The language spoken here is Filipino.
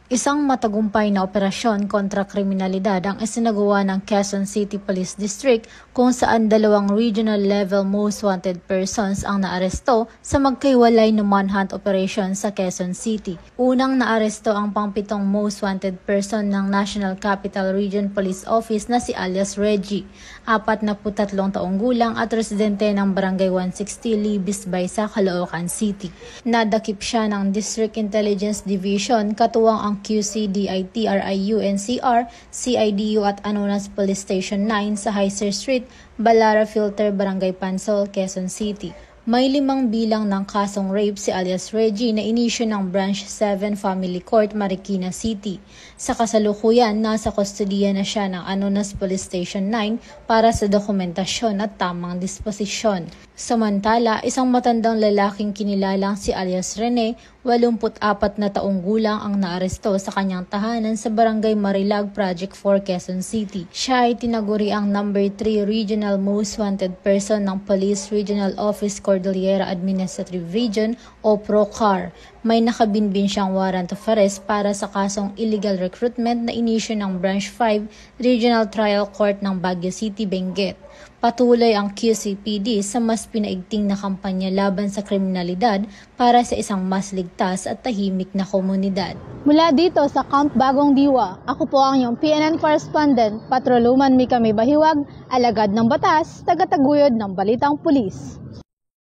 Isang matagumpay na operasyon kontra kriminalidad ang isinagawa ng Quezon City Police District kung saan 2 regional level most wanted persons ang naaresto sa magkaiwalay na manhunt operation sa Quezon City. Unang naaresto ang pang-7 most wanted person ng National Capital Region Police Office na si alias Reggie, 43 taong gulang at residente ng Barangay 160 Libis Baysa, Caloocan City. Nadakip siya ng District Intelligence Division katuwang ang QCDITRIU-NCR, CIDU at Anonas Police Station 9 sa Heiser Street, Balara Filter, Barangay Pansol, Quezon City. May 5 bilang ng kasong rape si alias Reggie na inisyu ng Branch 7 Family Court, Marikina City. Sa kasalukuyan, nasa kustodiya na siya ng Anonas Police Station 9 para sa dokumentasyon at tamang disposisyon. Samantala, isang matandang lalaking kinilalang si alias Rene, 84 na taong gulang ang naaresto sa kanyang tahanan sa Barangay Marilag, Project 4, Quezon City. Siya ay tinaguri ang number 3 Regional Most Wanted Person ng Police Regional Office Cordillera Administrative Region o PROCAR. May nakabinbin siyang warrant of arrest para sa kasong illegal recruitment na inisyu ng Branch 5 Regional Trial Court ng Baguio City, Benguet. Patuloy ang QCPD sa mas pinaigting na kampanya laban sa kriminalidad para sa isang mas ligtas at tahimik na komunidad. Mula dito sa Camp Bagong Diwa, ako po ang iyong PNN correspondent, Patroluman Mikami Bahiwag, alagad ng batas, tagataguyod ng Balitang Pulis.